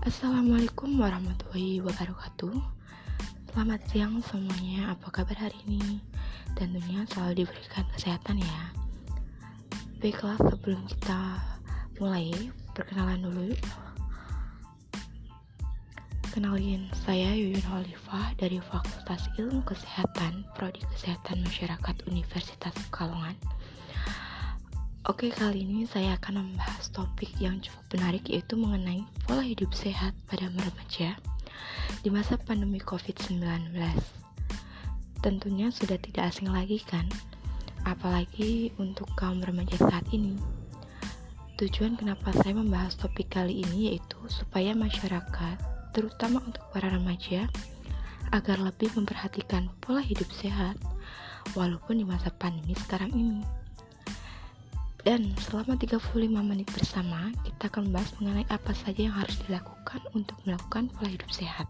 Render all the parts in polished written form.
Assalamualaikum warahmatullahi wabarakatuh. Selamat siang semuanya, apa kabar hari ini? Tentunya selalu diberikan kesehatan ya. Baiklah, sebelum kita mulai, perkenalan dulu. Kenalin, saya Yuyun Holifah dari Fakultas Ilmu Kesehatan, Prodi Kesehatan Masyarakat Universitas Pekalongan. Oke, kali ini saya akan membahas topik yang cukup menarik, yaitu mengenai pola hidup sehat pada remaja di masa pandemi COVID-19. Tentunya sudah tidak asing lagi kan, apalagi untuk kaum remaja saat ini. Tujuan kenapa saya membahas topik kali ini yaitu supaya masyarakat, terutama untuk para remaja, agar lebih memperhatikan pola hidup sehat walaupun di masa pandemi sekarang ini. Dan selama 35 menit bersama, kita akan membahas mengenai apa saja yang harus dilakukan untuk melakukan pola hidup sehat.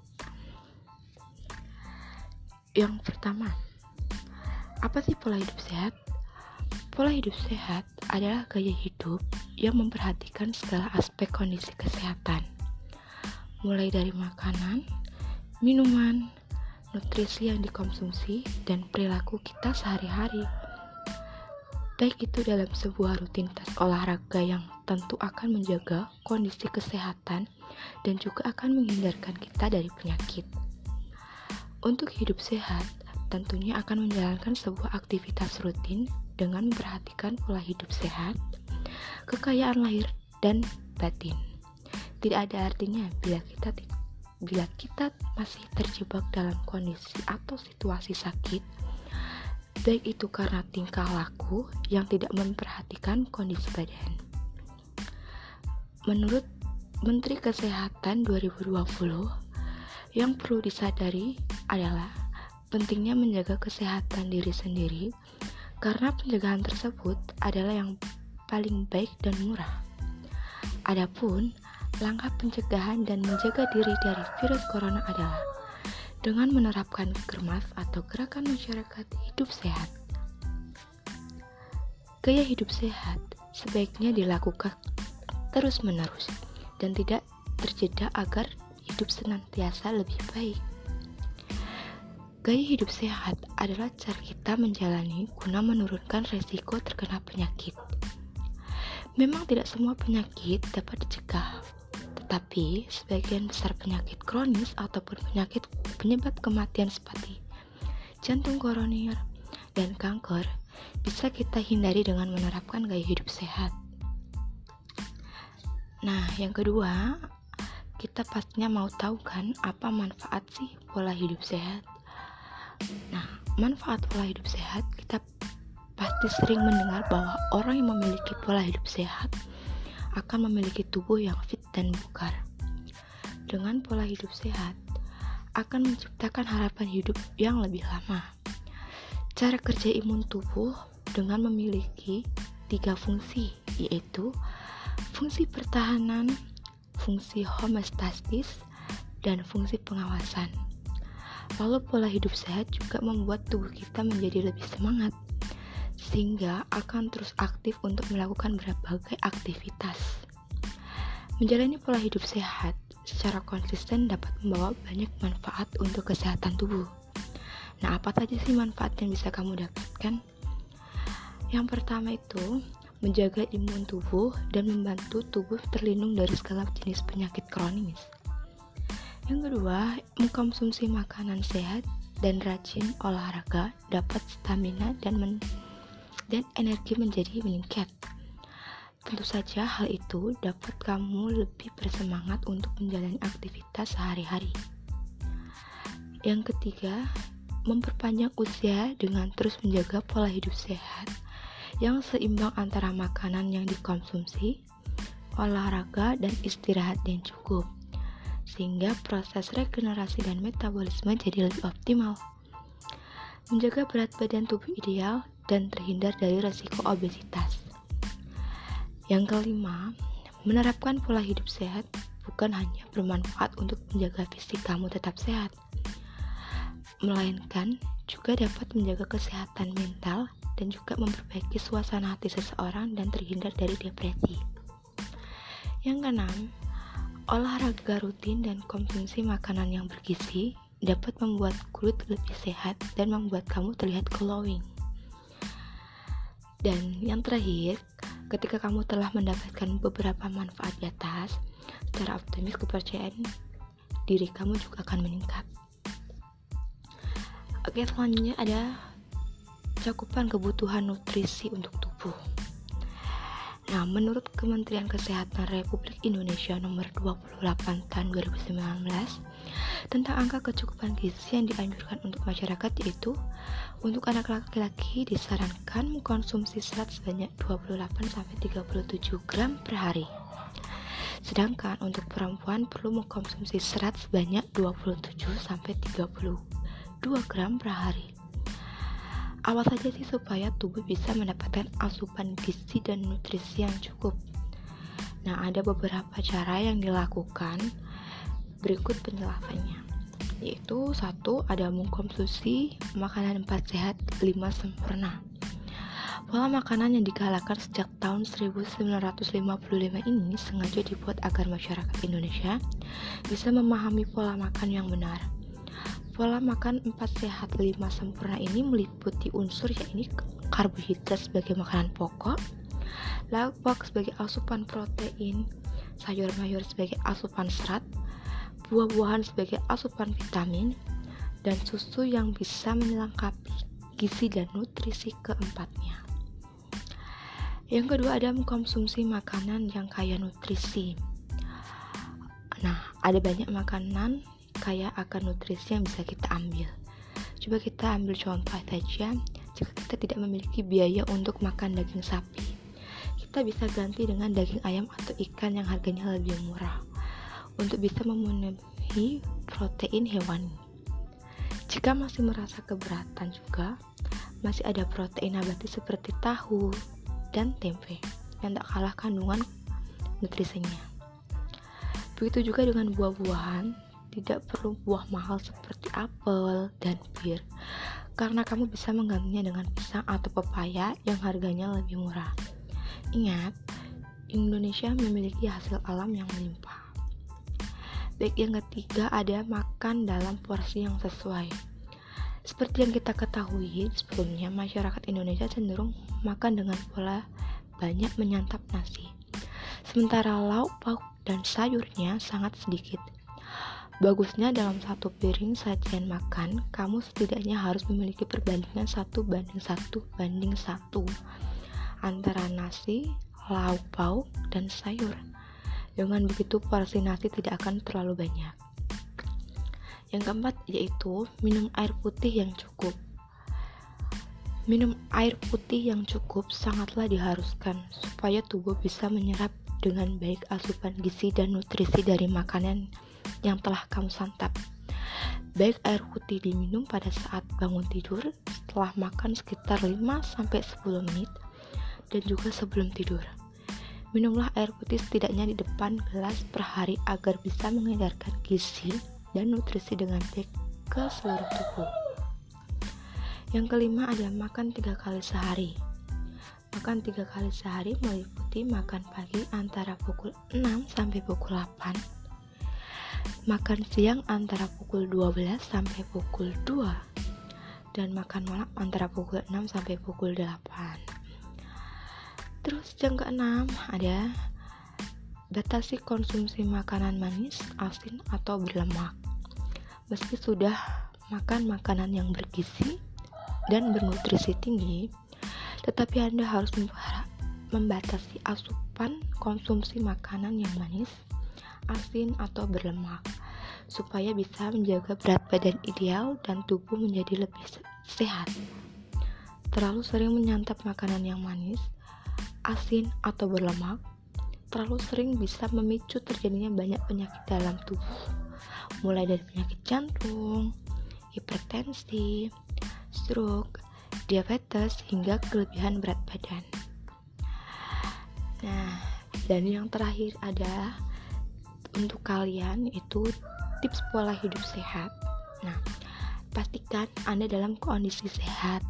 Yang pertama, apa sih pola hidup sehat? Pola hidup sehat adalah gaya hidup yang memperhatikan segala aspek kondisi kesehatan, mulai dari makanan, minuman, nutrisi yang dikonsumsi, dan perilaku kita sehari-hari. Baik itu dalam sebuah rutinitas olahraga yang tentu akan menjaga kondisi kesehatan dan juga akan menghindarkan kita dari penyakit. Untuk hidup sehat, tentunya akan menjalankan sebuah aktivitas rutin dengan memperhatikan pola hidup sehat, kekayaan lahir dan batin. Tidak ada artinya bila kita masih terjebak dalam kondisi atau situasi sakit, baik itu karena tingkah laku yang tidak memperhatikan kondisi badan. Menurut Menteri Kesehatan 2020, yang perlu disadari adalah pentingnya menjaga kesehatan diri sendiri karena pencegahan tersebut adalah yang paling baik dan murah. Adapun langkah pencegahan dan menjaga diri dari virus corona adalah dengan menerapkan Germas atau Gerakan Masyarakat Hidup Sehat. Gaya hidup sehat sebaiknya dilakukan terus-menerus dan tidak terjeda agar hidup senantiasa lebih baik. Gaya hidup sehat adalah cara kita menjalani guna menurunkan resiko terkena penyakit. Memang tidak semua penyakit dapat dicegah, tetapi sebagian besar penyakit kronis ataupun penyakit penyebab kematian seperti jantung koroner dan kanker bisa kita hindari dengan menerapkan gaya hidup sehat. Nah, yang kedua, kita pastinya mau tahu kan apa manfaat sih pola hidup sehat? Nah, manfaat pola hidup sehat, kita pasti sering mendengar bahwa orang yang memiliki pola hidup sehat akan memiliki tubuh yang fit dan bugar. Dengan pola hidup sehat, akan menciptakan harapan hidup yang lebih lama. Cara kerja imun tubuh dengan memiliki 3 fungsi, yaitu fungsi pertahanan, fungsi homeostasis, dan fungsi pengawasan. Lalu pola hidup sehat juga membuat tubuh kita menjadi lebih semangat, sehingga akan terus aktif untuk melakukan berbagai aktivitas. Menjalani pola hidup sehat secara konsisten dapat membawa banyak manfaat untuk kesehatan tubuh. Nah, apa saja sih manfaat yang bisa kamu dapatkan? Yang pertama itu, menjaga imun tubuh dan membantu tubuh terlindung dari segala jenis penyakit kronis. Yang kedua, mengkonsumsi makanan sehat dan rajin olahraga dapat stamina dan energi menjadi meningkat. Tentu saja hal itu dapat kamu lebih bersemangat untuk menjalani aktivitas sehari-hari. Yang ketiga, memperpanjang usia dengan terus menjaga pola hidup sehat yang seimbang antara makanan yang dikonsumsi, olahraga, dan istirahat yang cukup, sehingga proses regenerasi dan metabolisme jadi lebih optimal. Menjaga berat badan tubuh ideal dan terhindar dari risiko obesitas. Yang kelima, menerapkan pola hidup sehat bukan hanya bermanfaat untuk menjaga fisik kamu tetap sehat, melainkan juga dapat menjaga kesehatan mental dan juga memperbaiki suasana hati seseorang dan terhindar dari depresi. Yang keenam, Olahraga rutin dan konsumsi makanan yang bergizi dapat membuat kulit lebih sehat dan membuat kamu terlihat glowing. Dan yang terakhir, ketika kamu telah mendapatkan beberapa manfaat di atas, secara optimis kepercayaan diri kamu juga akan meningkat. Oke, selanjutnya ada cakupan kebutuhan nutrisi untuk tubuh. Nah, menurut Kementerian Kesehatan Republik Indonesia nomor 28 tahun 2019 tentang angka kecukupan gizi yang dianjurkan untuk masyarakat, yaitu untuk anak laki-laki disarankan mengkonsumsi serat sebanyak 28-37 gram per hari. Sedangkan untuk perempuan perlu mengkonsumsi serat sebanyak 27-32 gram per hari. Awal saja sih supaya tubuh bisa mendapatkan asupan gizi dan nutrisi yang cukup. Nah, ada beberapa cara yang dilakukan, berikut penjelasannya. Yaitu 1. Ada mengkonsumsi makanan 4 sehat 5 sempurna. Pola makanan yang digalakkan sejak tahun 1955 ini sengaja dibuat agar masyarakat Indonesia bisa memahami pola makan yang benar. Pola makan 4 sehat 5 sempurna ini meliputi unsur yakni karbohidrat sebagai makanan pokok, lauk sebagai asupan protein, sayur-mayur sebagai asupan serat, buah-buahan sebagai asupan vitamin, dan susu yang bisa melengkapi gizi dan nutrisi keempatnya. Yang kedua ada mengkonsumsi makanan yang kaya nutrisi. Nah, ada banyak makanan kaya akan nutrisi yang bisa kita ambil. Coba kita ambil contoh saja, jika kita tidak memiliki biaya untuk makan daging sapi, kita bisa ganti dengan daging ayam atau ikan yang harganya lebih murah untuk bisa memenuhi protein hewani. Jika masih merasa keberatan juga, masih ada protein nabati seperti tahu dan tempe yang tak kalah kandungan nutrisinya. Begitu juga dengan buah-buahan. Tidak perlu buah mahal seperti apel dan pir, karena kamu bisa menggantinya dengan pisang atau pepaya yang harganya lebih murah. Ingat, Indonesia memiliki hasil alam yang melimpah. Baik, yang ketiga ada makan dalam porsi yang sesuai. Seperti yang kita ketahui sebelumnya, masyarakat Indonesia cenderung makan dengan pola banyak menyantap nasi, sementara lauk pauk dan sayurnya sangat sedikit. Bagusnya dalam satu piring sajian makan, kamu setidaknya harus memiliki perbandingan 1:1 antara nasi, lauk pauk, dan sayur. Dengan begitu porsi nasi tidak akan terlalu banyak. Yang keempat yaitu minum air putih yang cukup. Minum air putih yang cukup sangatlah diharuskan supaya tubuh bisa menyerap dengan baik asupan gizi dan nutrisi dari makanan yang telah kamu santap. Baik air putih diminum pada saat bangun tidur, setelah makan sekitar 5-10 menit, dan juga sebelum tidur. Minumlah air putih setidaknya di depan gelas per hari agar bisa mengedarkan gizi dan nutrisi dengan baik ke seluruh tubuh. Yang kelima adalah makan 3 kali sehari. Makan 3 kali sehari meliputi makan pagi antara pukul 6 sampai pukul 8, makan siang antara pukul 12 sampai pukul 2, dan makan malam antara pukul 6 sampai pukul 8. Terus yang keenam ada batasi konsumsi makanan manis, asin, atau berlemak. Meski sudah makan makanan yang bergizi dan bernutrisi tinggi, tetapi Anda harus membatasi asupan konsumsi makanan yang manis, asin, atau berlemak supaya bisa menjaga berat badan ideal dan tubuh menjadi lebih sehat. Terlalu sering menyantap makanan yang manis, asin, atau berlemak terlalu sering bisa memicu terjadinya banyak penyakit dalam tubuh, mulai dari penyakit jantung, hipertensi, stroke, diabetes, hingga kelebihan berat badan. Nah, dan yang terakhir adalah untuk kalian itu tips pola hidup sehat. Nah, pastikan Anda dalam kondisi sehat.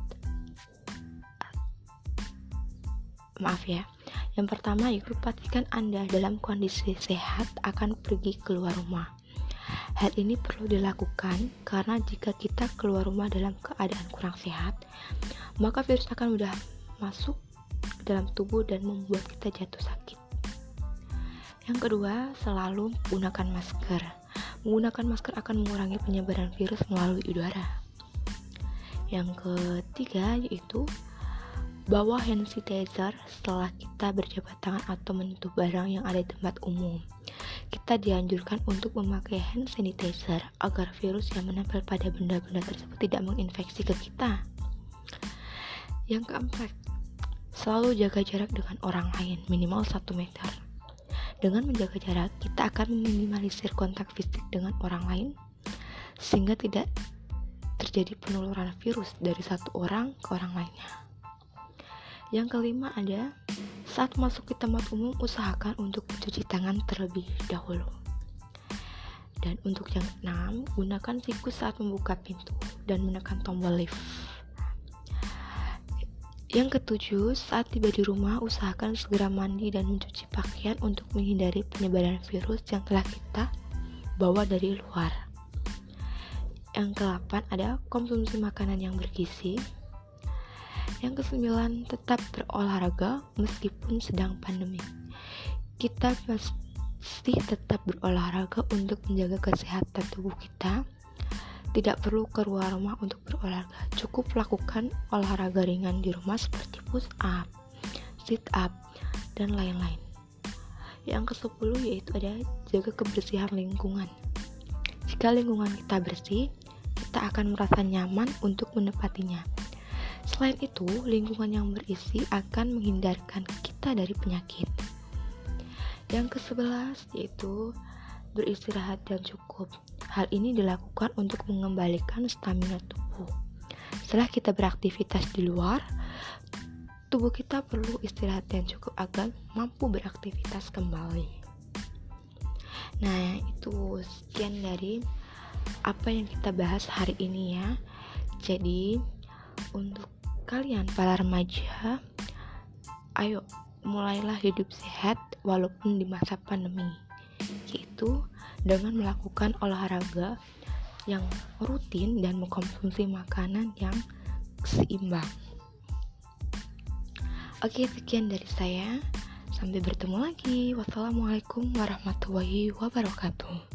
Yang pertama yaitu pastikan Anda dalam kondisi sehat akan pergi keluar rumah. Hal ini perlu dilakukan karena jika kita keluar rumah dalam keadaan kurang sehat, maka virus akan mudah masuk ke dalam tubuh dan membuat kita jatuh sakit. Yang kedua, selalu gunakan masker. Menggunakan masker akan mengurangi penyebaran virus melalui udara. Yang ketiga yaitu bawa hand sanitizer setelah kita berjabat tangan atau menyentuh barang yang ada di tempat umum. Kita dianjurkan untuk memakai hand sanitizer agar virus yang menempel pada benda-benda tersebut tidak menginfeksi ke kita. Yang keempat, selalu jaga jarak dengan orang lain minimal 1 meter. Dengan menjaga jarak, kita akan meminimalisir kontak fisik dengan orang lain sehingga tidak terjadi penularan virus dari satu orang ke orang lainnya. Yang kelima ada, saat masuk ke tempat umum usahakan untuk mencuci tangan terlebih dahulu. Dan untuk yang keenam, gunakan tikus saat membuka pintu dan menekan tombol lift. Yang ketujuh, saat tiba di rumah, usahakan segera mandi dan mencuci pakaian untuk menghindari penyebaran virus yang telah kita bawa dari luar. Yang ke-8 ada konsumsi makanan yang bergizi. Yang ke-9, tetap berolahraga meskipun sedang pandemi. Kita mesti tetap berolahraga untuk menjaga kesehatan tubuh kita. Tidak perlu keluar rumah untuk berolahraga, cukup lakukan olahraga ringan di rumah seperti push up, sit up, dan lain-lain. Yang ke-10 yaitu ada jaga kebersihan lingkungan. Jika lingkungan kita bersih, kita akan merasa nyaman untuk menempatinya. Selain itu, lingkungan yang berisi akan menghindarkan kita dari penyakit. Yang ke-11 yaitu beristirahat dan cukup. Hal ini dilakukan untuk mengembalikan stamina tubuh. Setelah kita beraktivitas di luar, tubuh kita perlu istirahat yang cukup agar mampu beraktivitas kembali. Nah, itu sekian dari apa yang kita bahas hari ini ya. Jadi, untuk kalian para remaja, ayo mulailah hidup sehat walaupun di masa pandemi, yaitu dengan melakukan olahraga yang rutin dan mengkonsumsi makanan yang seimbang. Oke, sekian dari saya. Sampai bertemu lagi. Wassalamualaikum warahmatullahi wabarakatuh.